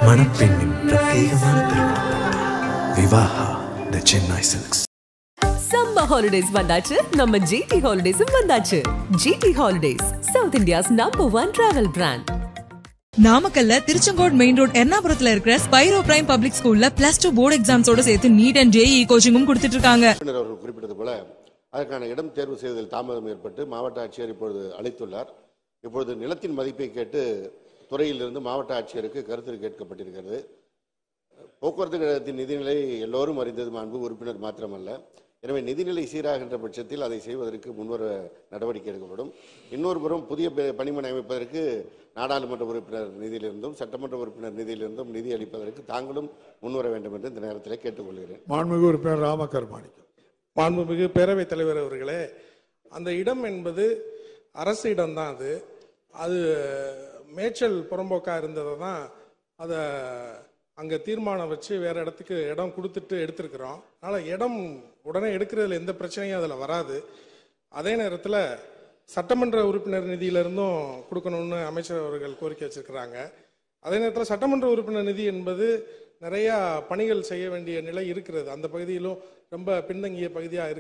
மணப்பெண்ணின் பிரத்யேகமான திருமணம் Vivaha the Chennai silks. Summer holidays வந்தாச்சு, நம்ம ஜிடி ஹாலிடேஸும் வந்தாச்சு. GT holidays, South India's number 1 travel brand. நாமக்கல்ல திருச்செங்கோடு மெயின் ரோட் எர்ணாபுரத்துல இருக்கிற ஸ்பைரோ பிரைம் பப்ளிக் ஸ்கூல்ல +2 போர்டு எக்ஸாம்ஸோட சேர்த்து நீட் அண்ட் ஜேஇ கோச்சிங்கும் கொடுத்துட்டு இருக்காங்க. அவர்கள் குறிப்பிட்டது போல அதற்கான இடம் தேர்வு செய்வதில் தாமதம் ஏற்பட்டு மாவட்ட ஆட்சியர் இப்பொழுது அழைத்துள்ளார். இப்பொழுது நிலத்தின் மதிப்பை கேட்டு துறையிலிருந்து மாவட்ட ஆட்சியருக்கு கருத்து கேட்கப்பட்டிருக்கிறது. போக்குவரத்து கழகத்தின் நிதிநிலை எல்லோரும் அறிந்தது மாண்பு உறுப்பினர் மாத்திரமல்ல. எனவே நிதிநிலை சீராகின்ற பட்சத்தில் அதை செய்வதற்கு முன்வர நடவடிக்கை எடுக்கப்படும். இன்னொரு புறம் புதிய பணிமனை அமைப்பதற்கு நாடாளுமன்ற உறுப்பினர் நிதியிலிருந்தும் சட்டமன்ற உறுப்பினர் நிதியிலிருந்தும் நிதி அளிப்பதற்கு தாங்களும் முன்வர வேண்டும் என்று இந்த நேரத்தில் கேட்டுக்கொள்கிறேன். மாண்புமிகு உறுப்பினர் ராமகர்மாணிக்கம். மாண்புமிகு பேரவைத் தலைவர் அவர்களே, அந்த இடம் என்பது அரசு இடம்தான். அது மேய்ச்சல் புறம்போக்காக இருந்ததை தான் அதை அங்கே தீர்மானம் வச்சு வேறு இடத்துக்கு இடம் கொடுத்துட்டு எடுத்திருக்கிறோம். அதனால் இடம் உடனே எடுக்கிறதுல எந்த பிரச்சனையும் அதில் வராது. அதே நேரத்தில் சட்டமன்ற உறுப்பினர் நிதியிலிருந்தும் கொடுக்கணும்னு அமைச்சர் அவர்கள் கோரிக்கை வச்சிருக்கிறாங்க. அதே நேரத்தில் சட்டமன்ற உறுப்பினர் நிதி என்பது நிறையா பணிகள் செய்ய வேண்டிய நிலை இருக்கிறது. அந்த பகுதியிலும் ரொம்ப பின்தங்கிய பகுதியாக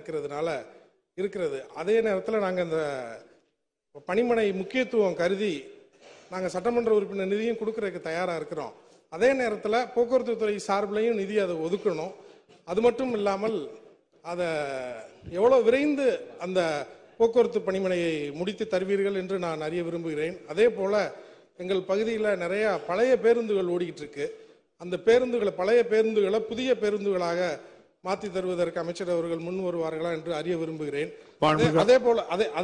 இருக்கிறது. அதே நேரத்தில் நாங்கள் இந்த பணிமனை முக்கியத்துவம் கருதி நாங்கள் சட்டமன்ற உறுப்பினர் நிதியும் கொடுக்கறதுக்கு தயாராக இருக்கிறோம். அதே நேரத்தில் போக்குவரத்து துறை சார்பிலையும் நிதி அதை ஒதுக்கணும். அது மட்டும் இல்லாமல் அதை எவ்வளோ விரைந்து அந்த போக்குவரத்து பணிமனையை முடித்து தருவீர்கள் என்று நான் அறிய விரும்புகிறேன். அதே போல் எங்கள் பகுதியில் நிறையா பழைய பேருந்துகள் ஓடிக்கிட்டு இருக்கு. அந்த பழைய பேருந்துகளை புதிய பேருந்துகளாக மாற்றி தருவதற்கு அமைச்சர் அவர்கள் முன் வருவார்களா என்று அறிய விரும்புகிறேன்.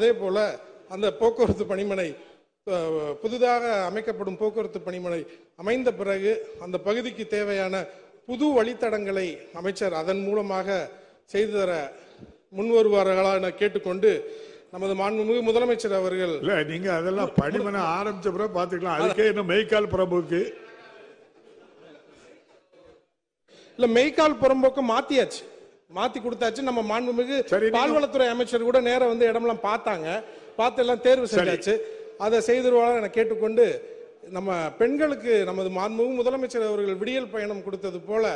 அதே போல அந்த போக்குவரத்து பணிமனை புதிதாக அமைக்கப்படும் போக்குவரத்து பணிமனை அமைந்த பிறகு அந்த பகுதிக்கு தேவையான புது வழித்தடங்களை அமைச்சர் அதன் மூலமாக செய்து தர முன் வருவார்களா என கேட்டுக்கொண்டு நமது மாண்புமிகு முதலமைச்சர் அவர்கள் நீங்க அதெல்லாம் பணிமனை ஆரம்பிச்ச பிறகு பாத்துக்கலாம். அதுக்கே இன்னும் மெய்க்கால் புறம்போக்கு இல்ல, மெய்க்கால் புறம்போக்கு மாத்தி கொடுத்தாச்சு. நம்ம மாண்புமிகு பால்வளத்துறை அமைச்சர் கூட நேரம் வந்து இடமெல்லாம் பார்த்து எல்லாம் தேர்வு செஞ்சாச்சு. அதை செய்திருவாங்க என கேட்டுக்கொண்டு நம்ம பெண்களுக்கு நமது மாண்புமிகு முதலமைச்சர் அவர்கள் விடியல் பயணம் கொடுத்தது போல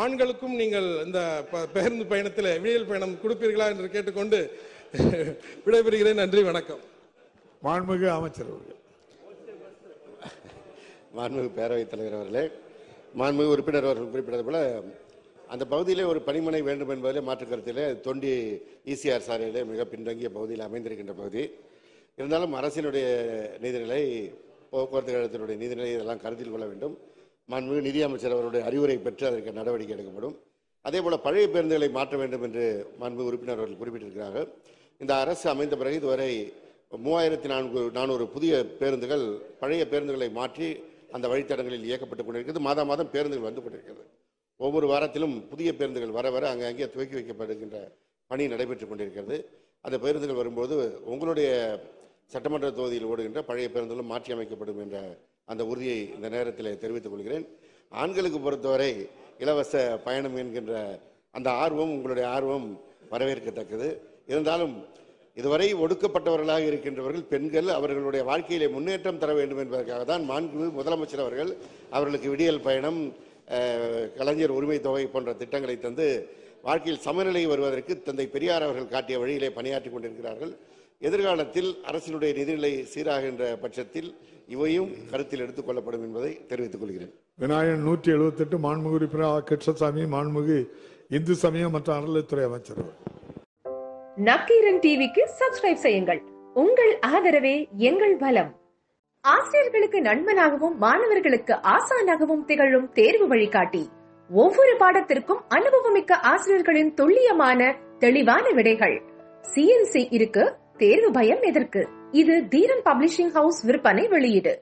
ஆண்களுக்கும் நீங்கள் இந்த பேருந்து பயணத்தில் விடியல் பயணம் கொடுப்பீர்களா என்று கேட்டுக்கொண்டு விடைபெறுகிறேன். நன்றி, வணக்கம். மாண்புமிகு அமைச்சர் அவர்கள். மாண்புமிகு பேரவைத் தலைவர் அவர்களே, மாண்புமிகு உறுப்பினர் அவர்கள் குறிப்பிட்டது போல அந்த பகுதியிலே ஒரு பணிமனை வேண்டும் என்பதிலே மாற்று கருத்திலே தொண்டி ஈசிஆர் சாலையிலே மிக பின்தங்கிய பகுதியில் அமைந்திருக்கின்ற பகுதி. இருந்தாலும் அரசினுடைய நிதிநிலை, போக்குவரத்து கழகத்தினுடைய நிதிநிலை இதெல்லாம் கருத்தில் கொள்ள வேண்டும். மாண்புமிகு நிதி அமைச்சர் அவருடைய அறிவுரை பெற்று அதற்கு நடவடிக்கை எடுக்கப்படும். அதேபோல பழைய பேருந்துகளை மாற்ற வேண்டும் என்று மாண்புமிகு உறுப்பினர் அவர்கள் குறிப்பிட்டிருக்கிறார்கள். இந்த அரசு அமைந்த பிறகு இதுவரை 3400 புதிய பேருந்துகள் பழைய பேருந்துகளை மாற்றி அந்த வழித்தடங்களில் இயக்கப்பட்டுக் கொண்டிருக்கிறது. மாதம் பேருந்துகள் வந்து கொண்டிருக்கிறது. ஒவ்வொரு வாரத்திலும் புதிய பேருந்துகள் வர அங்கே துவக்கி வைக்கப்படுகின்ற பணி நடைபெற்றுக் கொண்டிருக்கிறது. அந்த பேருந்துகள் வரும்போது உங்களுடைய சட்டமன்ற தொகுதியில் ஓடுகின்ற பழைய பேருந்துகளும் மாற்றி அமைக்கப்படும் என்ற அந்த உறுதியை இந்த நேரத்தில் தெரிவித்துக் கொள்கிறேன். ஆண்களுக்கு பொறுத்தவரை இலவச பயணம் என்கின்ற அந்த ஆர்வம், உங்களுடைய ஆர்வம் வரவேற்கத்தக்கது. இருந்தாலும் இதுவரை ஒடுக்கப்பட்டவர்களாக இருக்கின்றவர்கள் பெண்கள் அவர்களுடைய வாழ்க்கையிலே முன்னேற்றம் தர வேண்டும் என்பதற்காக தான் மாண்புமிகு முதலமைச்சர் அவர்களுக்கு விடியல் பயணம், கலைஞர் உரிமை தொகை போன்ற திட்டங்களை தந்து வாழ்க்கையில் சமநிலை வருவதற்கு தந்தை பெரியார் அவர்கள் காட்டிய வழியிலே பணியாற்றி கொண்டிருக்கிறார்கள். எதிர்காலத்தில் அரசினுடைய நிதிநிலை சீராகின்ற பட்சத்தில் இவையும் கருத்தில் எடுத்துக் கொள்ளப்படும் என்பதை தெரிவித்துக் கொள்கிறேன். விநாயகன் 178 மாண்புமிகு உறுப்பினர் கிருஷ்ணசாமி, மாண்புமிகு இந்து சமயம் மற்றும் அறநிலையத்துறை அமைச்சர். நக்கீரன் டிவிக்கு சப்ஸ்கிரைப் செய்யுங்கள். உங்கள் ஆதரவே எங்கள் பலம். ஆசிரியர்களுக்கு நண்பனாகவும் மாணவர்களுக்கு ஆசானாகவும் திகழும் தேர்வு வழிகாட்டி. ஒவ்வொரு பாடத்திற்கும் அனுபவமிக்க ஆசிரியர்களின் துல்லியமான தெளிவான விடைகள். CNC இருக்கு, தேர்வு பயம் எதற்கு? இது தீரன் பப்ளிஷிங் ஹவுஸ் விற்பனை வெளியீடு.